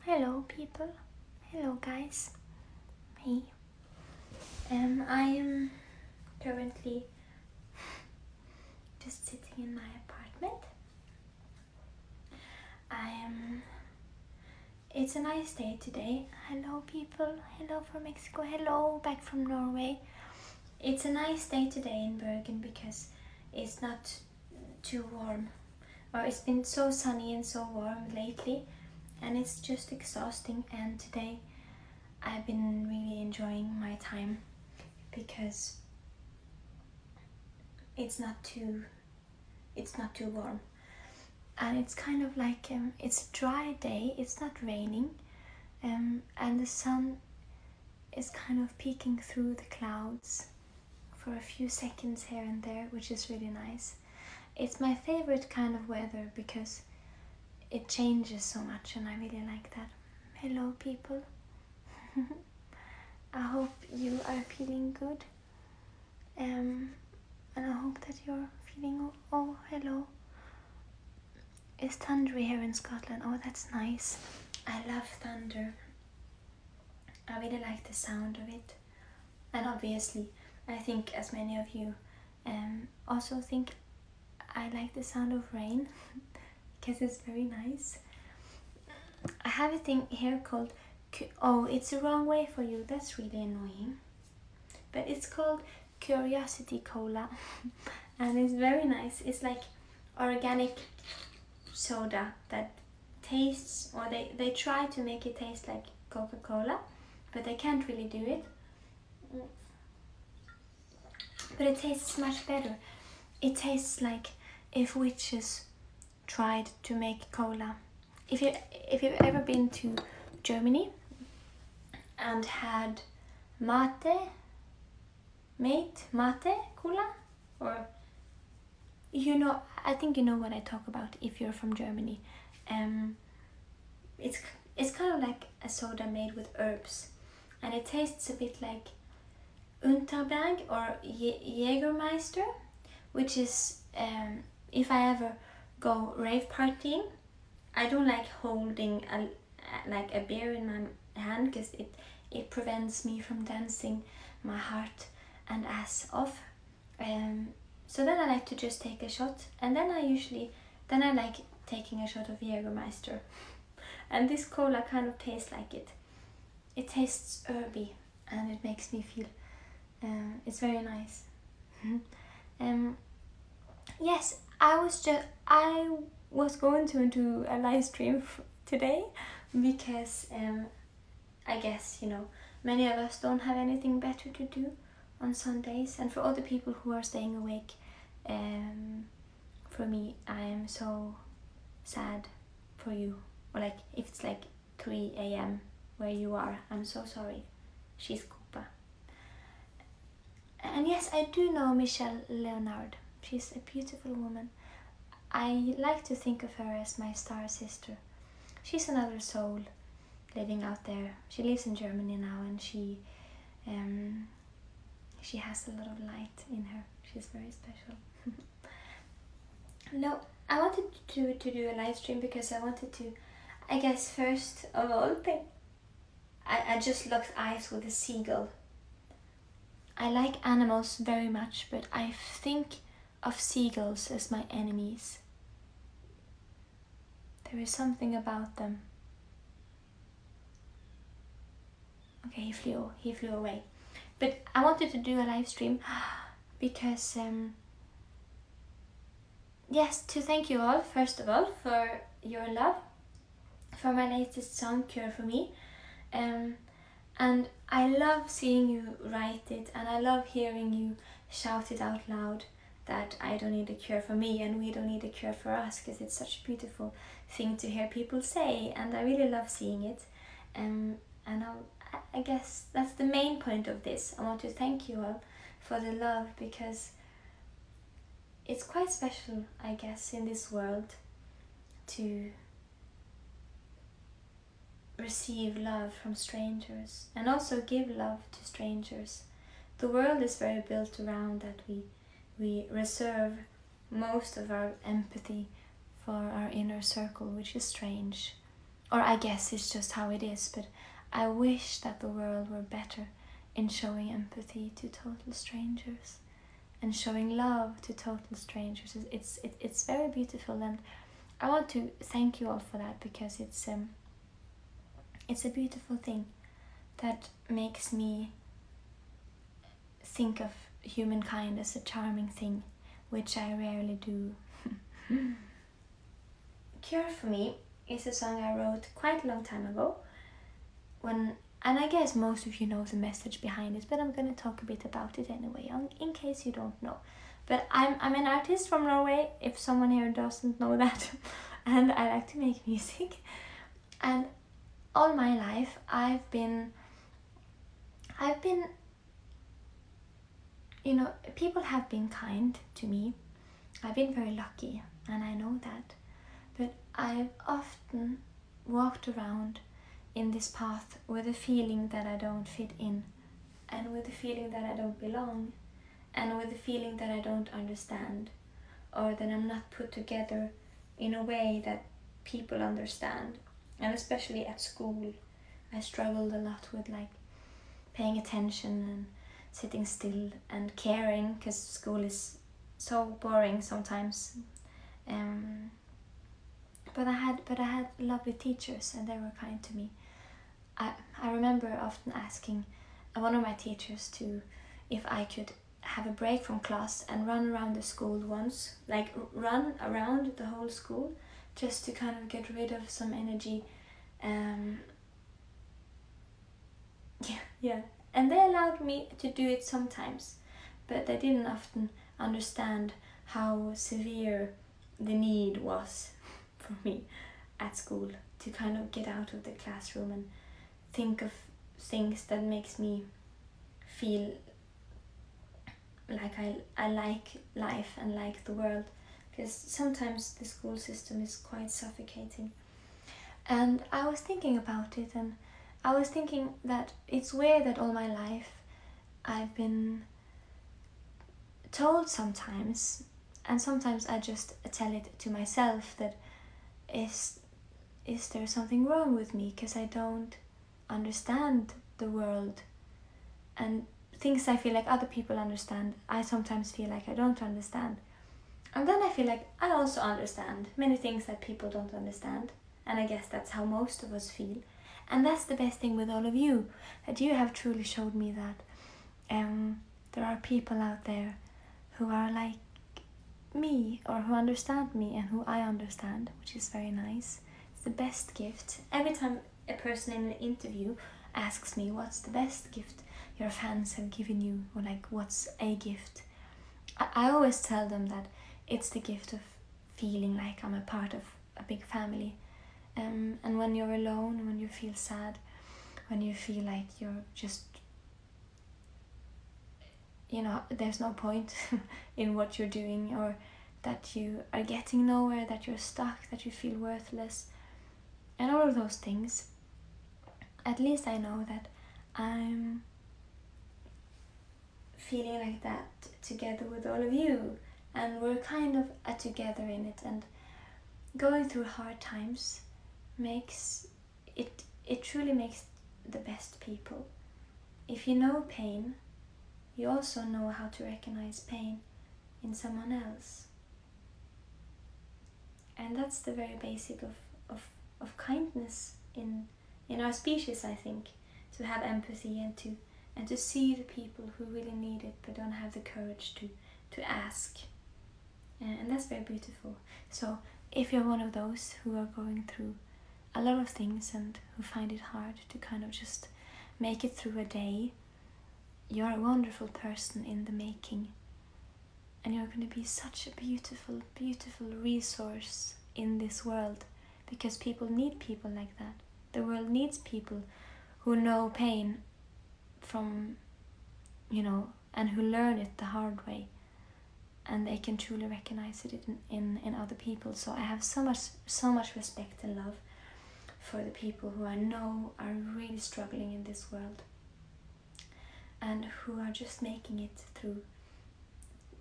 Hello people, hello guys, hey. I am currently just sitting in my apartment. It's a nice day today. Hello people, hello from Mexico, hello back from Norway. It's a nice day today in Bergen because it's not too warm. Or it's been so sunny and so warm lately, and it's just exhausting. And today I've been really enjoying my time because it's not too warm, and it's kind of like it's a dry day. It's not raining, and the sun is kind of peeking through the clouds for a few seconds here and there, which is really nice. It's my favorite kind of weather because it changes so much, and I really like that. Hello people. I hope you are feeling good, and I hope that you're feeling, oh hello. It's thundery here in Scotland. Oh, that's nice. I love thunder. I really like the sound of it, and obviously I think, as many of you also think, I like the sound of rain because it's very nice. I have a thing here called, oh, it's the wrong way for you, that's really annoying, but it's called Curiosity Cola and it's very nice. It's like organic soda that tastes, or they try to make it taste like Coca-Cola, but they can't really do it. But it tastes much better. It tastes like if witches tried to make cola. If you've ever been to Germany and had mate cola, or you know, I think you know what I talk about if you're from Germany. It's kind of like a soda made with herbs, and it tastes a bit like Unterberg or Jägermeister, which is if I ever go rave partying, I don't like holding a beer in my hand because it prevents me from dancing my heart and ass off. So then I like to just take a shot, and then I like taking a shot of Jägermeister. And this cola kind of tastes like it. It tastes herby, and it makes me feel, it's very nice. Yes, I was going to do a live stream today because I guess, you know, many of us don't have anything better to do on Sundays, and for all the people who are staying awake, for me, I am so sad for you. Or like, if it's like 3 a.m. where you are, I'm so sorry. She's Koopa. And yes, I do know Michelle Leonard. She's a beautiful woman. I like to think of her as my star sister. She's another soul living out there. She lives in Germany now, and she has a lot of light in her. She's very special. No, I wanted to do a live stream because I wanted to, I guess first of all, I just locked eyes with a seagull. I like animals very much, but I think of seagulls as my enemies. There is something about them. Okay, he flew away. But I wanted to do a live stream because, yes, to thank you all, first of all, for your love, for my latest song, Cure for Me. And I love seeing you write it, and I love hearing you shout it out loud that I don't need a cure for me and we don't need a cure for us, because it's such a beautiful thing to hear people say, and I really love seeing it. And I guess that's the main point of this. I want to thank you all for the love, because it's quite special, I guess, in this world to receive love from strangers and also give love to strangers. The world is very built around that we reserve most of our empathy for our inner circle, which is strange. Or I guess it's just how it is, but I wish that the world were better in showing empathy to total strangers and showing love to total strangers. It's very beautiful, and I want to thank you all for that, because it's a beautiful thing that makes me think of humankind as a charming thing, which I rarely do. Cure for me is a song I wrote quite a long time ago, and I guess most of you know the message behind it, but I'm going to talk a bit about it anyway, in case you don't know. But I'm an artist from Norway, if someone here doesn't know that, and I like to make music. And all my life I've been, you know, people have been kind to me. I've been very lucky, and I know that. But I've often walked around in this path with a feeling that I don't fit in, and with a feeling that I don't belong, and with a feeling that I don't understand, or that I'm not put together in a way that people understand. And especially at school, I struggled a lot with like paying attention and sitting still and caring, because school is so boring sometimes. But I had lovely teachers, and they were kind to me. I remember often asking one of my teachers if I could have a break from class and run around the school once, like run around the whole school, just to kind of get rid of some energy. Yeah. And they allowed me to do it sometimes, but they didn't often understand how severe the need was for me at school to kind of get out of the classroom and think of things that makes me feel like I like life and like the world, because sometimes the school system is quite suffocating. And I was thinking about it, and I was thinking that it's weird that all my life I've been told sometimes, and sometimes I just tell it to myself, that is there something wrong with me because I don't understand the world, and things I feel like other people understand, I sometimes feel like I don't understand. And then I feel like I also understand many things that people don't understand, and I guess that's how most of us feel. And that's the best thing with all of you, that you have truly showed me that there are people out there who are like me, or who understand me and who I understand, which is very nice. It's the best gift. Every time a person in an interview asks me what's the best gift your fans have given you, or like what's a gift, I always tell them that it's the gift of feeling like I'm a part of a big family. And when you're alone, when you feel sad, when you feel like you're just, you know, there's no point in what you're doing, or that you are getting nowhere, that you're stuck, that you feel worthless, and all of those things, at least I know that I'm feeling like that together with all of you, and we're kind of together in it. And going through hard times makes it truly makes the best people. If you know pain, you also know how to recognize pain in someone else. And that's the very basic of kindness in our species, I think, to have empathy and to see the people who really need it but don't have the courage to ask. And that's very beautiful. So if you're one of those who are going through a lot of things and who find it hard to kind of just make it through a day, you're a wonderful person in the making, and you're going to be such a beautiful, beautiful resource in this world, because people need people like that. The world needs people who know pain from, you know, and who learn it the hard way, and they can truly recognize it in other people. So I have so much respect and love for the people who I know are really struggling in this world, and who are just making it through,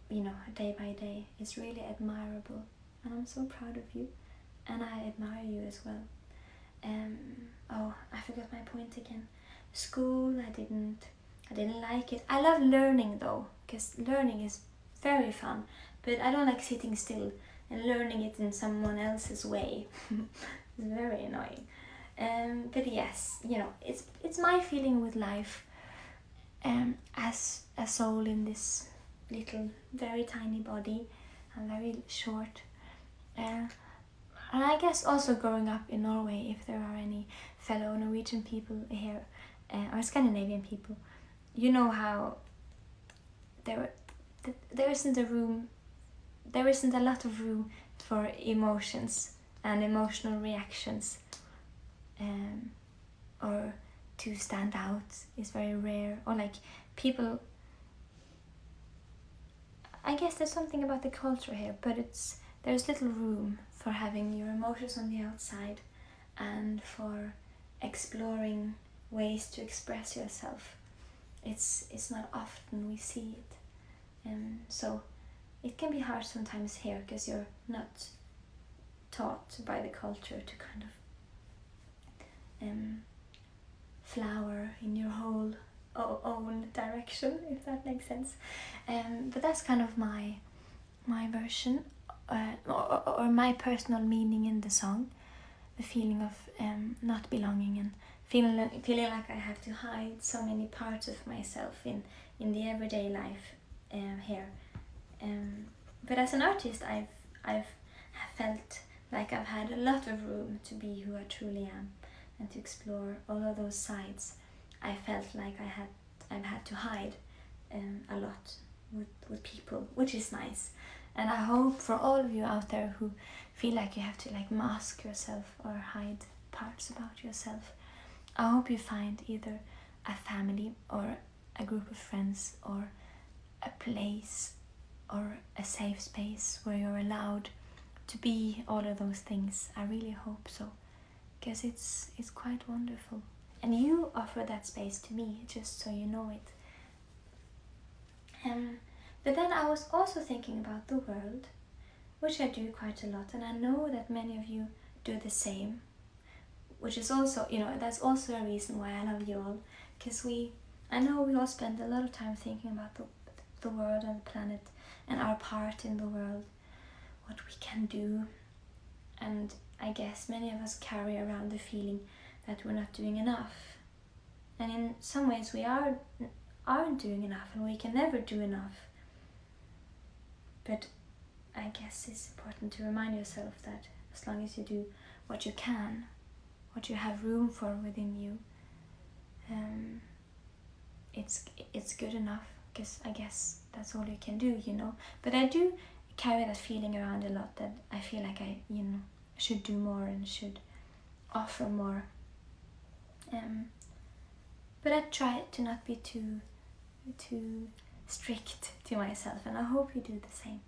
you know, day by day. It's really admirable. and I'm so proud of you, and I admire you as well. Oh, I forgot my point again. School, I didn't like it. I love learning though, because learning is very fun, but I don't like sitting still and learning it in someone else's way. It's very annoying. But yes, you know, it's my feeling with life, as a soul in this little, very tiny body, and very short. And I guess also growing up in Norway, if there are any fellow Norwegian people here, or Scandinavian people, you know how there isn't a lot of room for emotions and emotional reactions, or to stand out is very rare, or like people, I guess there's something about the culture here, but there's little room for having your emotions on the outside and for exploring ways to express yourself. It's not often we see it, so it can be hard sometimes here because you're not taught by the culture to kind of flower in your whole own direction, if that makes sense. But that's kind of my version, or my personal meaning in the song, the feeling of not belonging and feeling like I have to hide so many parts of myself in the everyday life here. But as an artist, I've felt like I've had a lot of room to be who I truly am and to explore all of those sides. I felt like I've had to hide a lot with people, which is nice. And I hope for all of you out there who feel like you have to like mask yourself or hide parts about yourself, I hope you find either a family or a group of friends or a place or a safe space where you're allowed to be all of those things. I really hope so, because it's quite wonderful. And you offer that space to me, just so you know it. But then I was also thinking about the world, which I do quite a lot, and I know that many of you do the same, which is also, you know, that's also a reason why I love you all, because I know we all spend a lot of time thinking about the world and the planet and our part in the world, what we can do, and I guess many of us carry around the feeling that we're not doing enough, and in some ways we aren't doing enough, and we can never do enough. But I guess it's important to remind yourself that as long as you do what you can, what you have room for within you, it's good enough, because I guess that's all you can do, you know. But I do carry that feeling around a lot, that I feel like I, you know, should do more and should offer more. But I try to not be too strict to myself, and I hope you do the same.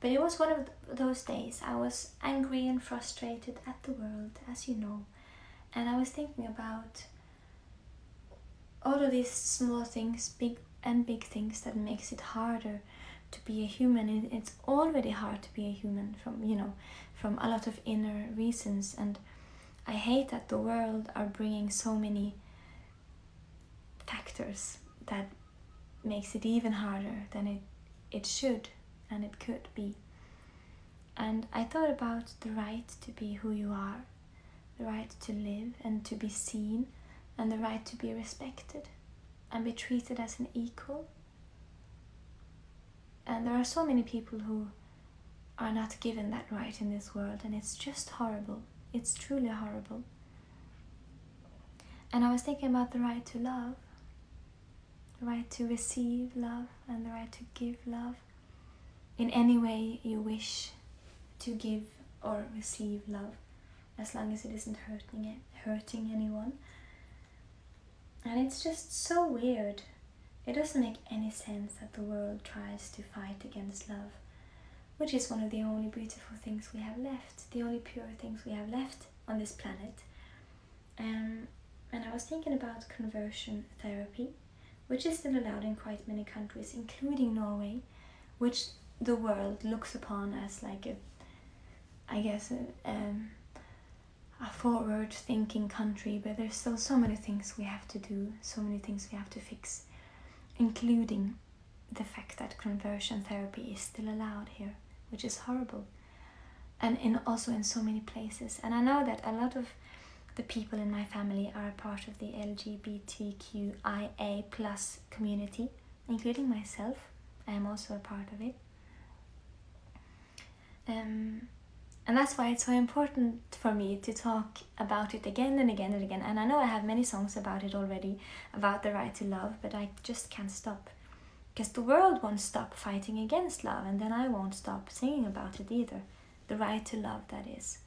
But it was one of those days I was angry and frustrated at the world, as you know, and I was thinking about all of these small things, big things, that makes it harder to be a human. It's already hard to be a human from a lot of inner reasons, and I hate that the world are bringing so many factors that makes it even harder than it should and it could be. And I thought about the right to be who you are, the right to live and to be seen, and the right to be respected and be treated as an equal. And there are so many people who are not given that right in this world, and it's just horrible. It's truly horrible. And I was thinking about the right to love, the right to receive love, and the right to give love in any way you wish to give or receive love, as long as it isn't hurting anyone. And it's just so weird. It doesn't make any sense that the world tries to fight against love, which is one of the only beautiful things we have left, the only pure things we have left on this planet. And I was thinking about conversion therapy, which is still allowed in quite many countries, including Norway, which the world looks upon as like I guess, a forward-thinking country, but there's still so many things we have to do, so many things we have to fix, including the fact that conversion therapy is still allowed here, which is horrible, and also in so many places. And I know that a lot of the people in my family are a part of the LGBTQIA plus community, including myself. I am also a part of it. And that's why it's so important for me to talk about it again and again and again. And I know I have many songs about it already, about the right to love, but I just can't stop. Because the world won't stop fighting against love, and then I won't stop singing about it either. The right to love, that is.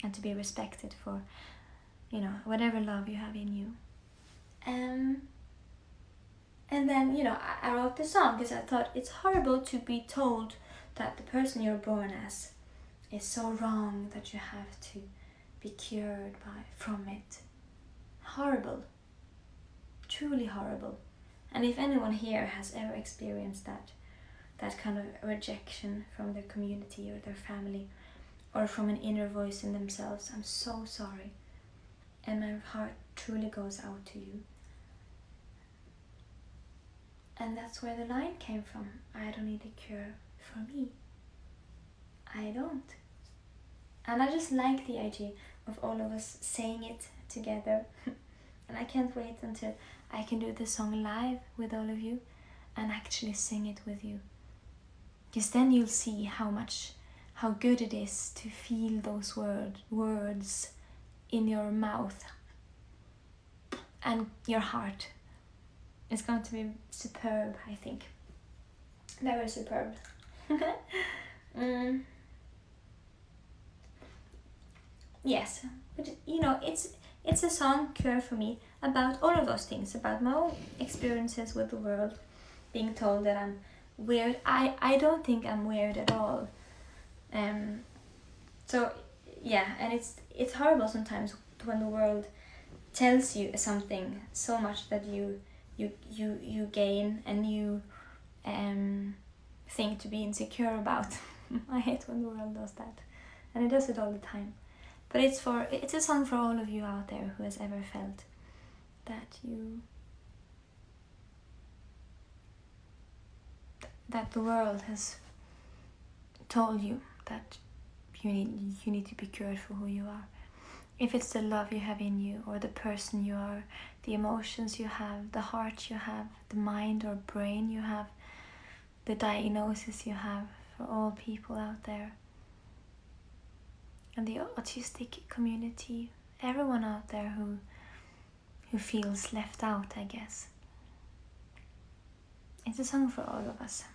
And to be respected for, whatever love you have in you. And then, I wrote the song because I thought it's horrible to be told that the person you're born as is so wrong that you have to be cured from it. Horrible. Truly horrible. And if anyone here has ever experienced that kind of rejection from their community or their family, or from an inner voice in themselves, I'm so sorry. And my heart truly goes out to you. And that's where the line came from. I don't need a cure for me. I don't. And I just like the idea of all of us saying it together. And I can't wait until I can do the song live with all of you and actually sing it with you. Because then you'll see how good it is to feel those words in your mouth and your heart. It's going to be superb, I think. Very superb. Yes, but it's a song, Cure for Me, about all of those things, about my own experiences with the world, being told that I'm weird. I don't think I'm weird at all. So yeah, and it's horrible sometimes when the world tells you something so much that you gain and you think to be insecure about. I hate when the world does that, and it does it all the time. But it's a song for all of you out there who has ever felt that the world has told you that you need to be cured for who you are. If it's the love you have in you, or the person you are, the emotions you have, the heart you have, the mind or brain you have, the diagnosis you have, for all people out there, and the autistic community, everyone out there who feels left out, I guess. It's a song for all of us.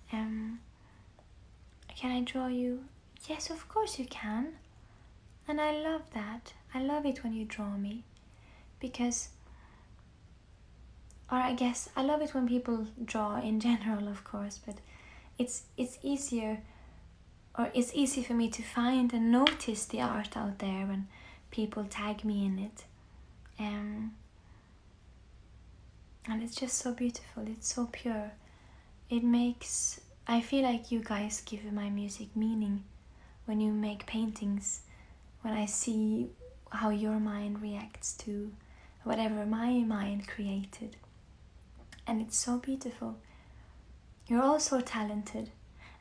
Can I draw you? Yes, of course you can. And I love that. I love it when you draw me. Because, or I guess, I love it when people draw in general, of course, but it's easier, or it's easy for me to find and notice the art out there when people tag me in it. And it's just so beautiful, it's so pure. I feel like you guys give my music meaning when you make paintings, when I see how your mind reacts to whatever my mind created. And it's so beautiful. You're all so talented.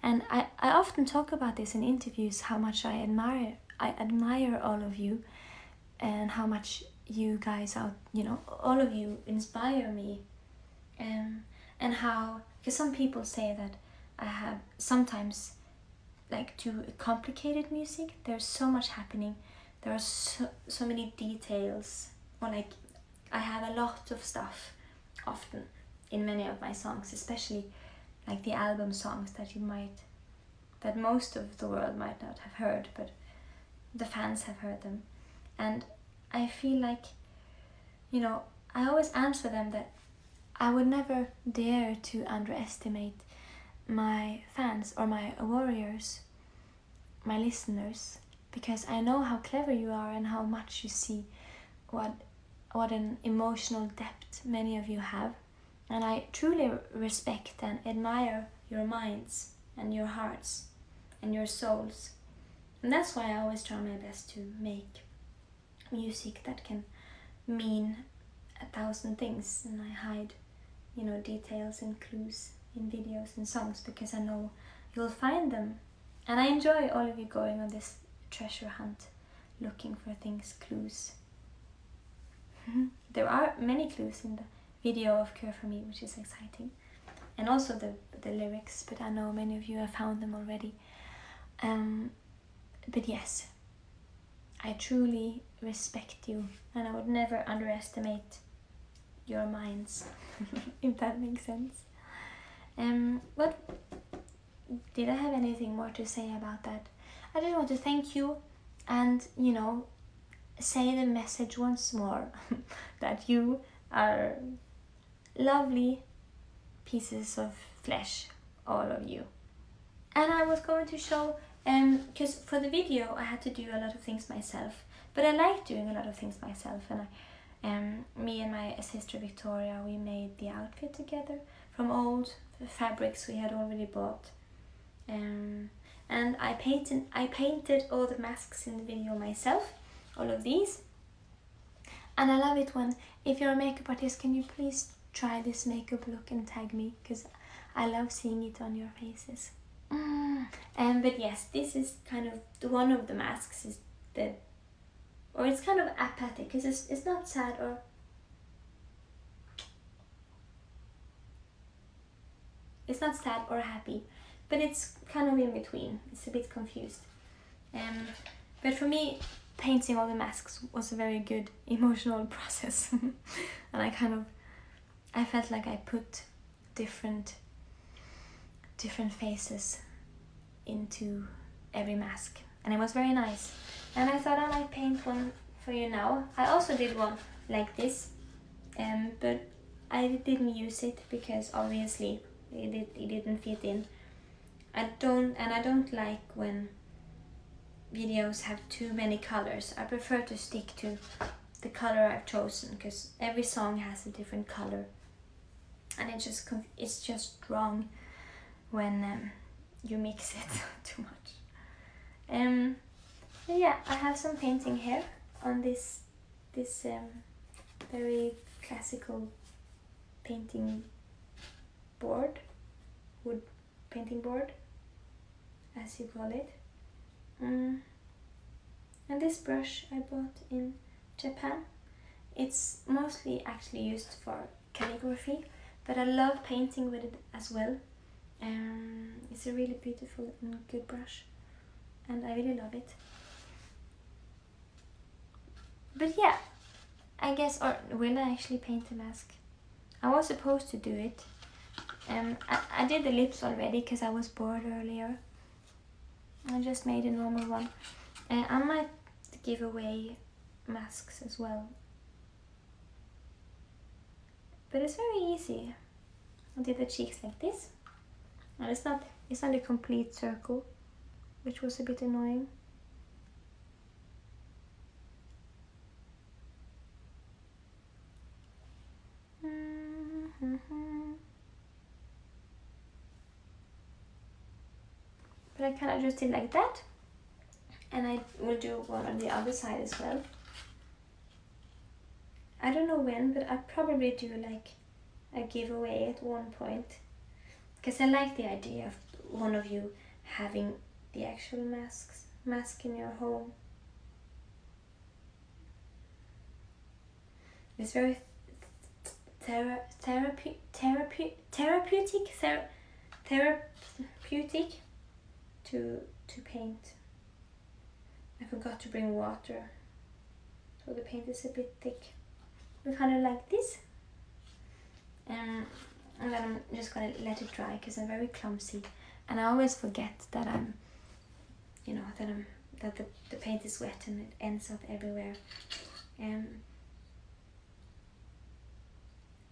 And I often talk about this in interviews, how much I admire all of you, and how much you guys all of you inspire me. And how, because some people say that I have sometimes too complicated music. There's so much happening. There are so many details, or I have a lot of stuff often in many of my songs, especially the album songs that most of the world might not have heard, but the fans have heard them. And I feel like, I always answer them that I would never dare to underestimate my fans or my warriors, my listeners, because I know how clever you are and how much you see what an emotional depth many of you have. And I truly respect and admire your minds and your hearts and your souls. And that's why I always try my best to make music that can mean 1,000 things, and I hide, you know, details and clues in videos and songs because I know you'll find them. And I enjoy all of you going on this treasure hunt, looking for things, clues. There are many clues in the video of Care For Me, which is exciting. And also the lyrics, but I know many of you have found them already. But yes, I truly respect you, and I would never underestimate your minds, if that makes sense. What did I have anything more to say about that? I just want to thank you and, you know, say the message once more that you are lovely pieces of flesh, all of you. And I was going to show, because for the video I had to do a lot of things myself, but I like doing a lot of things myself, and me and my sister Victoria, we made the outfit together from old fabrics we had already bought, and I painted all the masks in the video myself, all of these. And I love it when, if you're a makeup artist, can you please try this makeup look and tag me, because I love seeing it on your faces. But yes, this is kind of one of the masks is or it's kind of apathic, because it's not sad or it's not sad or happy, but it's kind of in between. It's a bit confused. But for me, painting all the masks was a very good emotional process. And I felt like I put different faces into every mask, and it was very nice. And I thought I might paint one for you now. I also did one like this, but I didn't use it because obviously it didn't fit in. I don't like when videos have too many colors. I prefer to stick to the color I've chosen, because every song has a different color, and it's just wrong when you mix it too much. But yeah, I have some painting here on this very classical painting board, wood painting board, as you call it. And this brush I bought in Japan. It's mostly actually used for calligraphy, but I love painting with it as well. It's a really beautiful and good brush, and I really love it. But yeah, I guess, or will I actually paint the mask? I was supposed to do it. I did the lips already because I was bored earlier. I just made a normal one. I might give away masks as well, but it's very easy. I did the cheeks like this, and it's not a complete circle, which was a bit annoying. But I kind of just did like that, and I will do one on the other side as well. I don't know when, but I'll probably do like a giveaway at one point, because I like the idea of one of you having the actual mask in your home. It's very therapeutic to paint. I forgot to bring water, so the paint is a bit thick. We kind of like this, and then I'm just gonna let it dry because I'm very clumsy, and I always forget that that the paint is wet and it ends up everywhere, and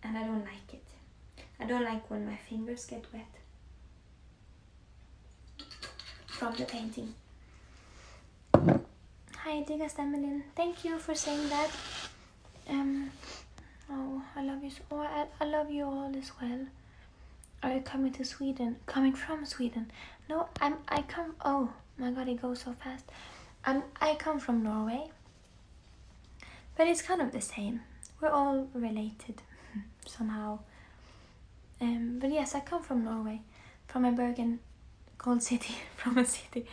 I don't like it. I don't like when my fingers get wet from the painting. Hi, Digga Stemmelin. Thank you for saying that. Oh, I love you. I love you all as well. Are you coming to Sweden? Coming from Sweden? No, I come. Oh, My god, it goes so fast. I come from Norway, but it's kind of the same. We're all related somehow. But yes, I come from Norway, from a Bergen called city, from a city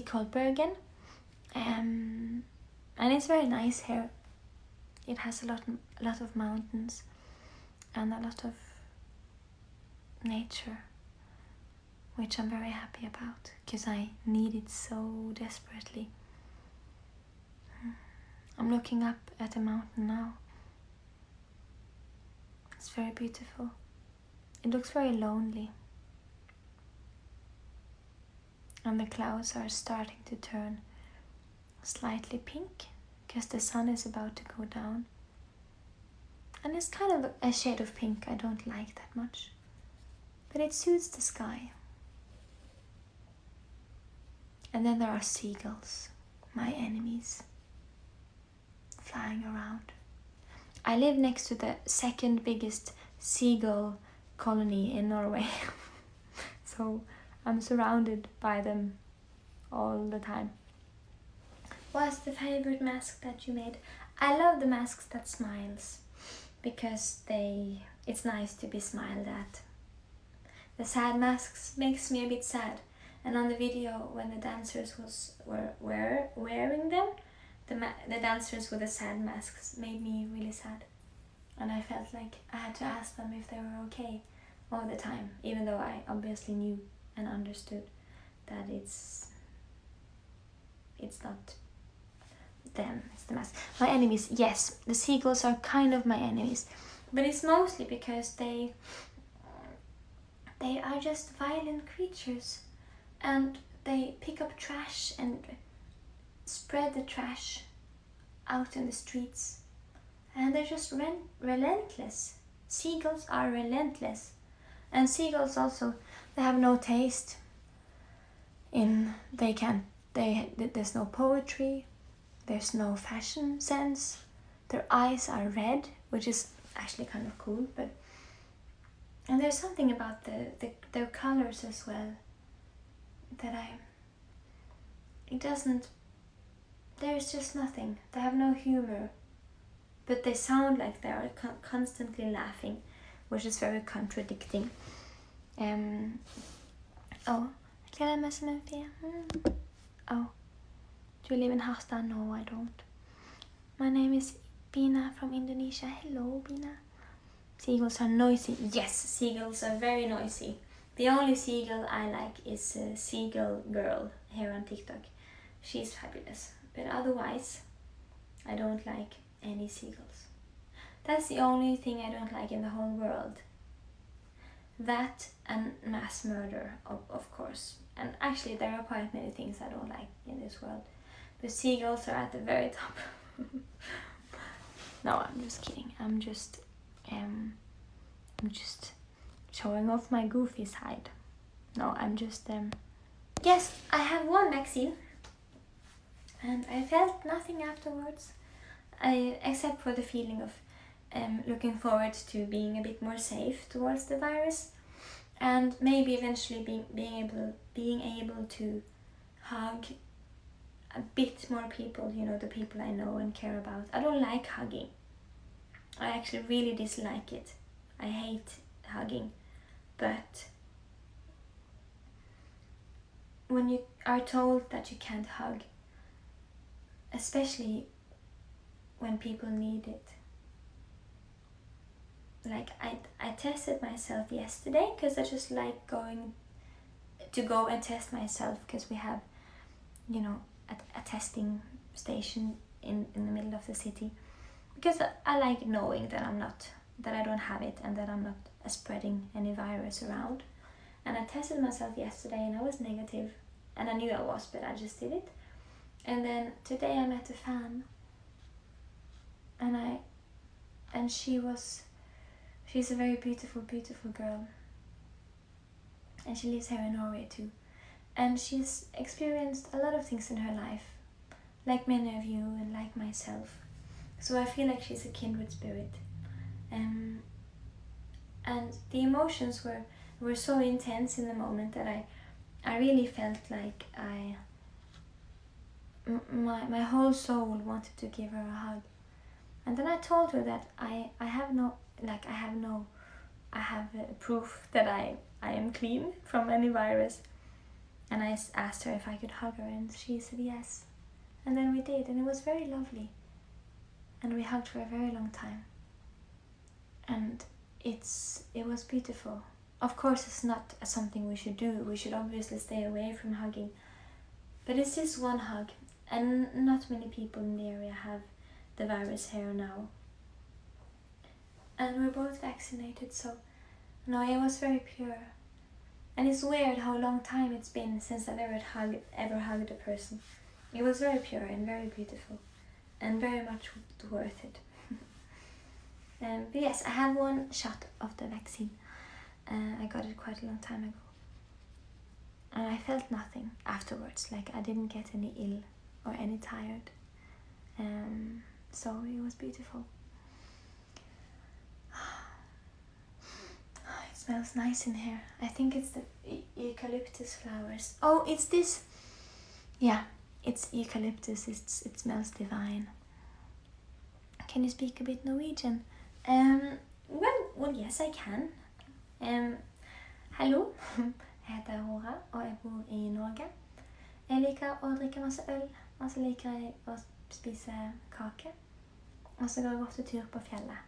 called Bergen. And it's very nice here. It has a lot of mountains and a lot of nature, which I'm very happy about because I need it so desperately. I'm looking up at a mountain now. It's very beautiful. It looks very lonely. And the clouds are starting to turn slightly pink because the sun is about to go down. And it's kind of a shade of pink I don't like that much. But it suits the sky. And then there are seagulls, my enemies, flying around. I live next to the second biggest seagull colony in Norway. So I'm surrounded by them all the time. What's the favorite mask that you made? I love the masks that smiles because it's nice to be smiled at. The sad masks makes me a bit sad. And on the video when the dancers were wearing them, the dancers with the sad masks made me really sad. And I felt like I had to ask them if they were okay all the time, even though I obviously knew and understood that it's not them, it's the mask. My enemies, yes, the seagulls are kind of my enemies, but it's mostly because they are just violent creatures, and they pick up trash and spread the trash out in the streets, and they're just relentless. Seagulls are relentless, and seagulls also, they have no taste. There's no poetry, there's no fashion sense. Their eyes are red, which is actually kind of cool, and there's something about their colors as well that there's just nothing. They have no humor, but they sound like they are constantly laughing, which is very contradicting. Oh, oh, do you live in Harstad? No, I don't. My name is Bina from Indonesia. Hello, Bina. Seagulls are noisy. Yes, seagulls are very noisy. The only seagull I like is Seagull Girl here on TikTok. She's fabulous. But otherwise, I don't like any seagulls. That's the only thing I don't like in the whole world. That and mass murder, of course. And actually, there are quite many things I don't like in this world. But seagulls are at the very top. No, I'm just kidding. I'm just showing off my goofy side. No, I'm just yes, I have one vaccine, and I felt nothing afterwards, except for the feeling of looking forward to being a bit more safe towards the virus, and maybe eventually being able to hug a bit more people, the people I know and care about. I don't like hugging. I actually really dislike it. I hate hugging. But when you are told that you can't hug, especially when people need it. Like I tested myself yesterday because I just like going and test myself, because we have, a testing station in the middle of the city, because I like knowing that I don't have it, and that I'm not spreading any virus around. And I tested myself yesterday and I was negative, and I knew I was, but I just did it. And then today I met a fan, and she's a very beautiful girl, and she lives here in Norway too, and she's experienced a lot of things in her life, like many of you and like myself. So I feel like she's a kindred spirit. And the emotions were were so intense in the moment that I really felt like my whole soul wanted to give her a hug. And then I told her that I have proof that I am clean from any virus. And I asked her if I could hug her, and she said yes. And then we did, and it was very lovely. And we hugged for a very long time. And it was beautiful. Of course, it's not something we should do. We should obviously stay away from hugging. But it's just one hug, and not many people in the area have the virus here now. And we're both vaccinated, so no, it was very pure. And it's weird how long time it's been since I've ever hugged a person. It was very pure and very beautiful, and very much worth it. But yes, I have one shot of the vaccine. I got it quite a long time ago. And I felt nothing afterwards, like I didn't get any ill or any tired. So it was beautiful. It smells nice in here. I think it's the eucalyptus flowers. Oh, it's this. Yeah, it's eucalyptus. It smells divine. Can you speak a bit Norwegian? Well, yes, I can. Hallo, jeg heter Aurora, og jeg bor i Norge. Jeg liker å drikke masse øl, og så liker jeg å spise kake. Og så går jeg ofte tur på fjellet.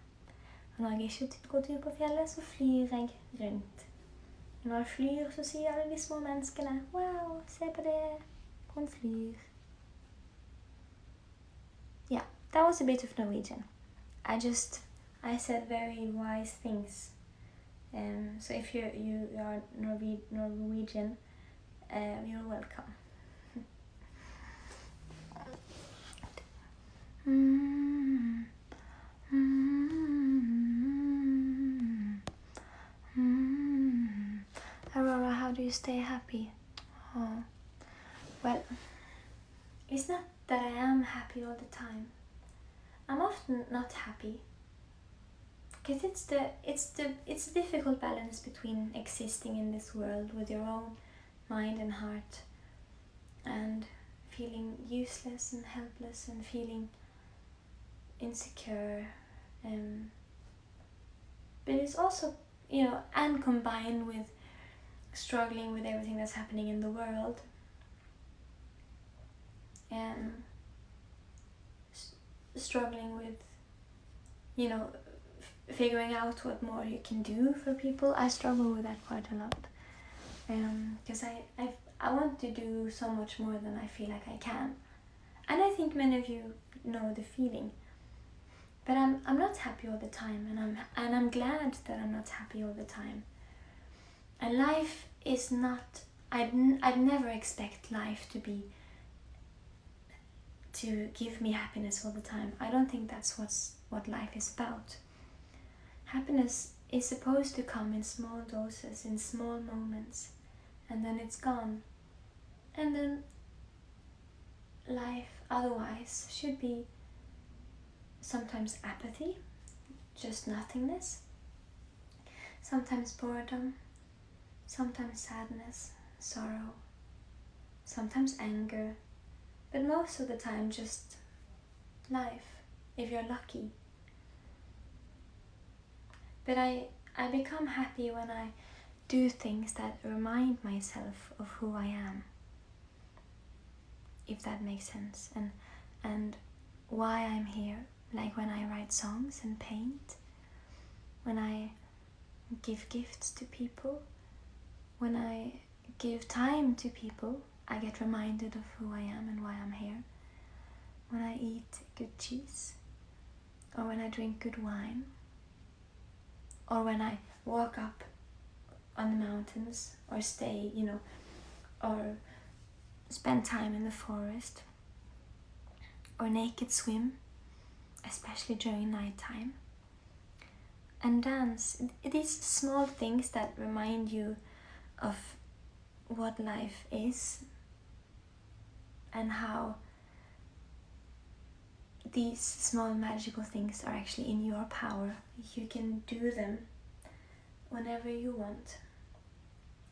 Og når jeg ikke går tur på fjellet, så flyr jeg rundt. Og når jeg flyr, så sier alle de små menneskene, wow, se på det, hun flyr. Yeah, that was a bit of Norwegian. I said very wise things. So if you are Norwegian, you're welcome. Aurora, how do you stay happy? Oh, well, it's not that I am happy all the time. I'm often not happy. Because it's a difficult balance between existing in this world with your own mind and heart and feeling useless and helpless and feeling insecure. But it's also, and combined with struggling with everything that's happening in the world. Struggling with, figuring out what more you can do for people. I struggle with that quite a lot. Because I want to do so much more than I feel like I can. And I think many of you know the feeling. But I'm not happy all the time, and I'm glad that I'm not happy all the time. And life is not, I'd never expect life to give me happiness all the time. I don't think that's what life is about. Happiness is supposed to come in small doses, in small moments, and then it's gone. And then life otherwise should be sometimes apathy, just nothingness, sometimes boredom, sometimes sadness, sorrow, sometimes anger, but most of the time just life, if you're lucky. But I become happy when I do things that remind myself of who I am, if that makes sense, and why I'm here. Like when I write songs and paint, when I give gifts to people, when I give time to people, I get reminded of who I am and why I'm here. When I eat good cheese, or when I drink good wine, or when I walk up on the mountains, or stay, or spend time in the forest, or naked swim, especially during nighttime, and dance. These small things that remind you of what life is and how these small magical things are actually in your power. You can do them whenever you want.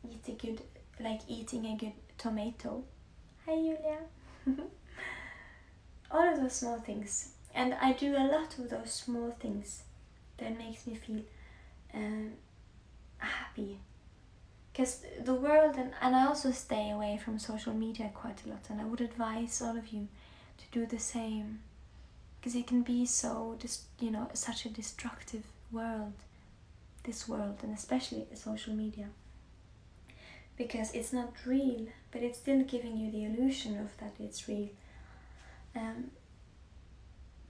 eating a good tomato. Hi Julia. All of those small things, and I do a lot of those small things that makes me feel happy. Because the world, and I also stay away from social media quite a lot, and I would advise all of you to do the same, because it can be so such a destructive world, this world, and especially social media, because it's not real, but it's still giving you the illusion of that it's real.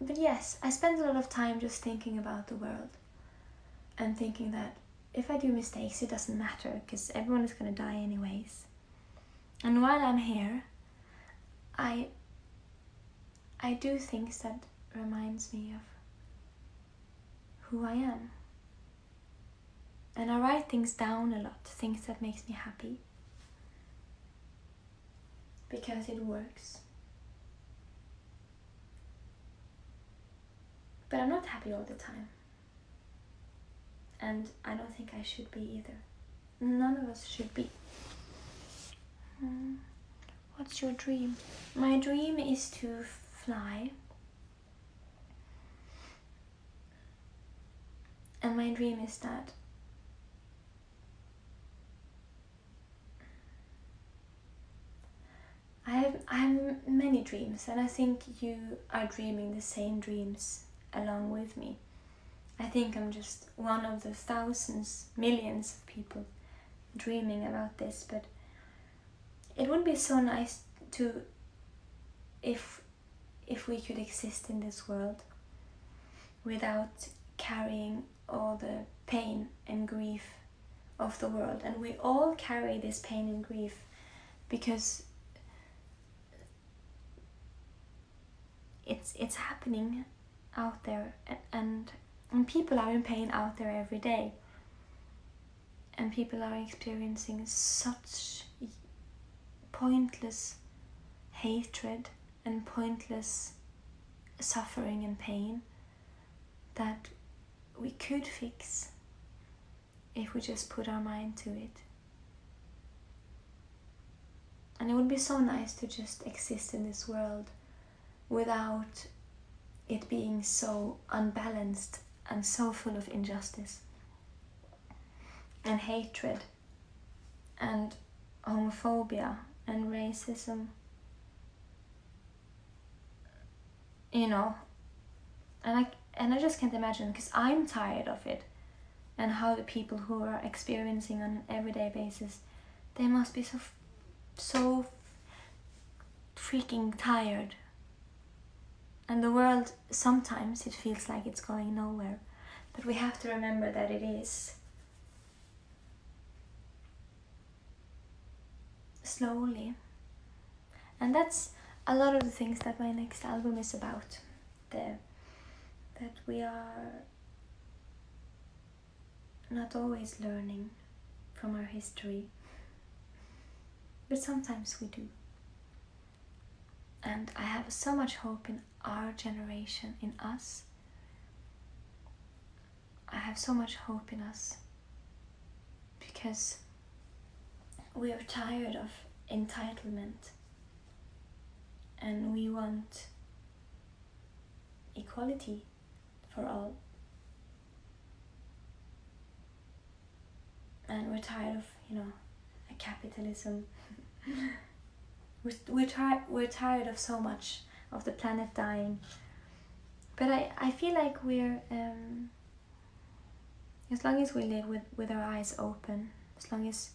But yes, I spend a lot of time just thinking about the world and thinking that if I do mistakes, it doesn't matter, because everyone is going to die anyways. And while I'm here, I do things that reminds me of who I am. And I write things down a lot, things that makes me happy, because it works. But I'm not happy all the time. And I don't think I should be either. None of us should be. What's your dream? My dream is to fly. And my dream is that I have many dreams, and I think you are dreaming the same dreams along with me. I think I'm just one of the thousands, millions of people dreaming about this, but it would be so nice to, if we could exist in this world without carrying all the pain and grief of the world. And we all carry this pain and grief because it's happening out there, and people are in pain out there every day, and people are experiencing such pointless hatred and pointless suffering and pain that we could fix if we just put our mind to it. And it would be so nice to just exist in this world without it being so unbalanced and so full of injustice and hatred and homophobia and racism, and I just can't imagine, because I'm tired of it, and how the people who are experiencing on an everyday basis, they must be so freaking tired. And the world, sometimes it feels like it's going nowhere, but we have to remember that it is. Slowly. And that's a lot of the things that my next album is about. That we are not always learning from our history, but sometimes we do. And I have so much hope in our generation, in us. I have so much hope in us, because we are tired of entitlement, and we want equality for all. And we're tired of, capitalism. We're tired of so much of the planet dying. But I feel like we're, as long as we live with our eyes open, as long as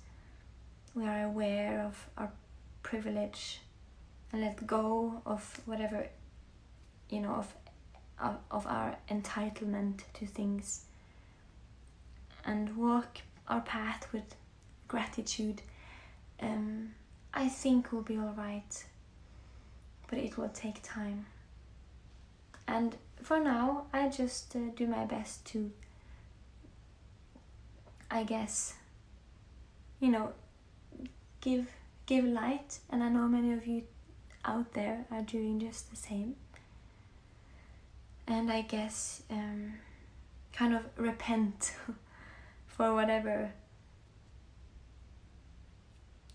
we are aware of our privilege and let go of whatever, of our entitlement to things, and walk our path with gratitude, I think we'll be alright. But it will take time. And for now, I just do my best to, I guess, give light. And I know many of you out there are doing just the same. And I guess kind of repent for whatever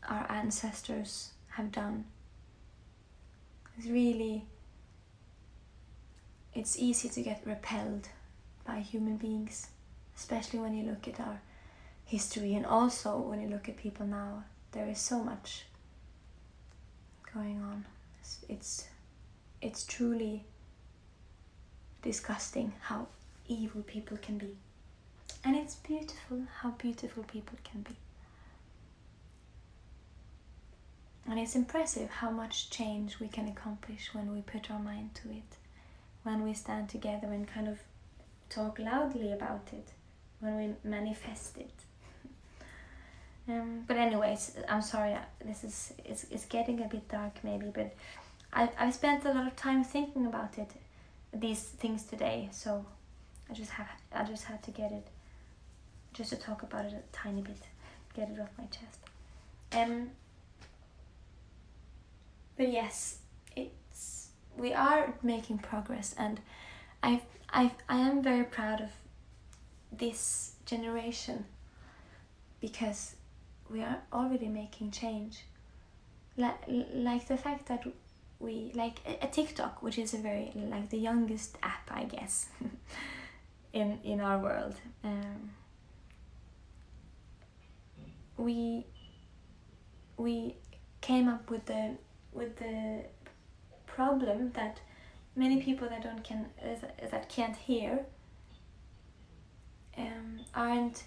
our ancestors have done. It's easy to get repelled by human beings, especially when you look at our history, and also when you look at people now. There is so much going on. It's truly disgusting how evil people can be, and it's beautiful how beautiful people can be. And it's impressive how much change we can accomplish when we put our mind to it, when we stand together and kind of talk loudly about it, when we manifest it. But anyways, I'm sorry, it's getting a bit dark maybe, but I've spent a lot of time thinking about these things today, so I just had to get it, just to talk about it a tiny bit, get it off my chest. But yes, we are making progress, and I am very proud of this generation, because we are already making change. Like the fact that we like a TikTok, which is a very like the youngest app, I guess, in our world. We came up with the problem that many people that can't hear aren't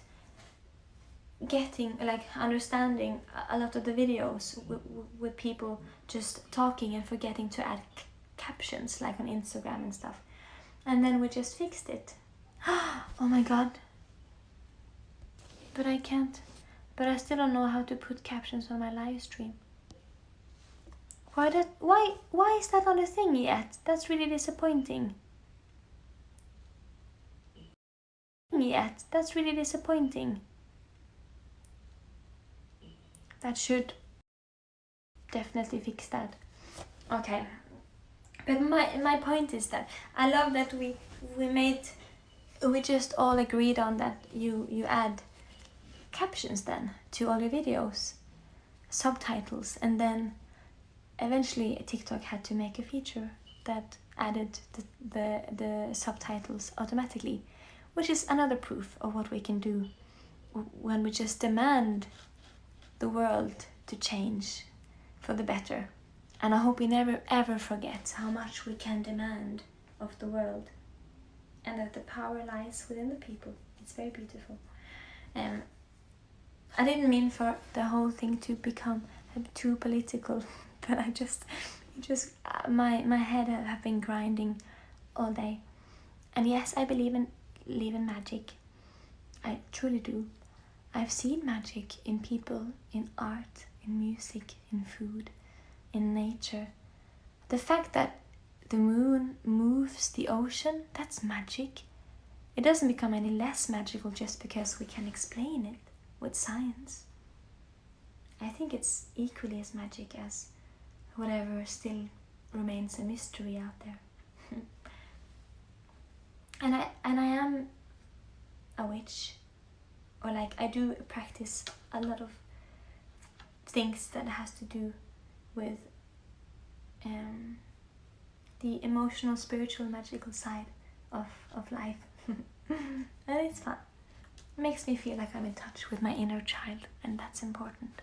getting, like, understanding a lot of the videos with people just talking and forgetting to add captions, like on Instagram and stuff. And then we just fixed it. Oh my god. But I can't. But I still don't know how to put captions on my live stream. Why is that not a thing yet? That's really disappointing. That's really disappointing. That should definitely fix that. Okay. But my point is that I love that we just all agreed on that you add captions then to all your videos, subtitles, and then eventually TikTok had to make a feature that added the subtitles automatically, which is another proof of what we can do when we just demand the world to change for the better. And I hope we never ever forget how much we can demand of the world, and that the power lies within the people. It's very beautiful. I didn't mean for the whole thing to become too political, but I just my head have been grinding all day. And yes, I believe in magic. I truly do. I've seen magic in people, in art, in music, in food, in nature. The fact that the moon moves the ocean, that's magic. It doesn't become any less magical just because we can explain it with science. I think it's equally as magic as whatever still remains a mystery out there. And I am a witch, or like I do practice a lot of things that has to do with the emotional, spiritual, magical side of life. And it's fun. It makes me feel like I'm in touch with my inner child, and that's important.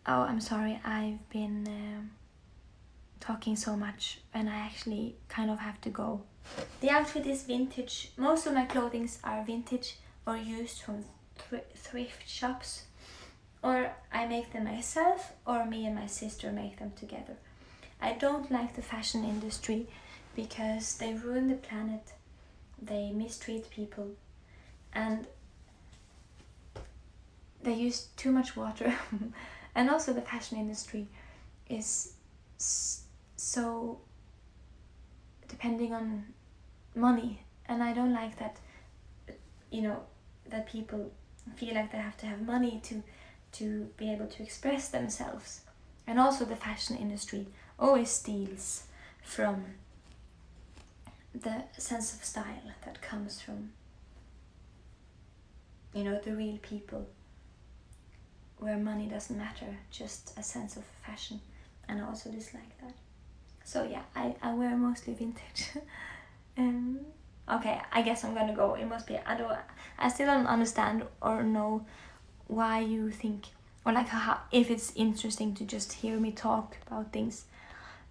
Oh, I'm sorry, I've been talking so much, and I actually kind of have to go. The outfit is vintage. Most of my clothings are vintage or used from thrift shops, or I make them myself, or me and my sister make them together. I don't like the fashion industry because they ruin the planet, they mistreat people, and they use too much water. And also the fashion industry is so depending on money, and I don't like that, that people feel like they have to have money to be able to express themselves. And also the fashion industry always steals from the sense of style that comes from the real people where money doesn't matter, just a sense of fashion, and I also dislike that. So yeah, I wear mostly vintage. Okay, I guess I'm gonna go. It must be, I still don't understand or know why you think, or like how, if it's interesting to just hear me talk about things.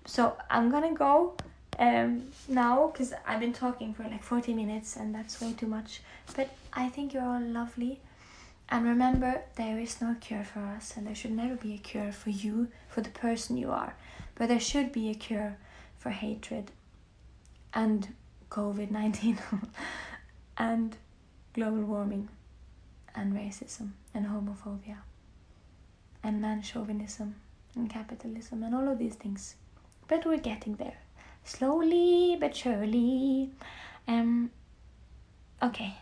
So I'm gonna go now, because I've been talking for like 40 minutes and that's way too much. But I think you're all lovely. And remember, there is no cure for us, and there should never be a cure for you, for the person you are. But there should be a cure for hatred and COVID-19 and global warming and racism and homophobia and man-chauvinism and capitalism and all of these things. But we're getting there. Slowly but surely. Okay,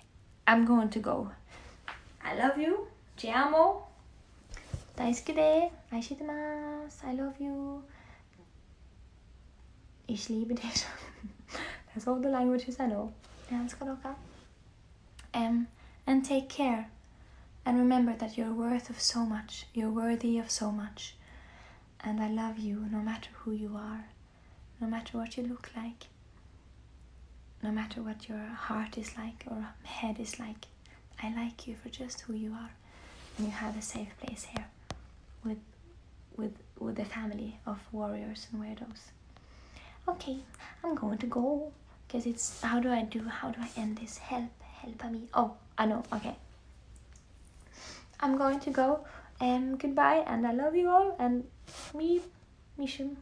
I'm going to go. I love you. Ti amo. Daisuke de. Aishitemasu. I love you. Ich liebe dich. That's all the languages I know. Jag älskar dere. And take care. And remember that you're worth of so much. You're worthy of so much. And I love you no matter who you are. No matter what you look like. No matter what your heart is like or head is like. I like you for just who you are. And you have a safe place here. With a family of warriors and weirdos. Okay, I'm going to go. Because it's, how do I end this? Help me. Oh, I know, okay. I'm going to go. Goodbye, and I love you all. And me, Mishum.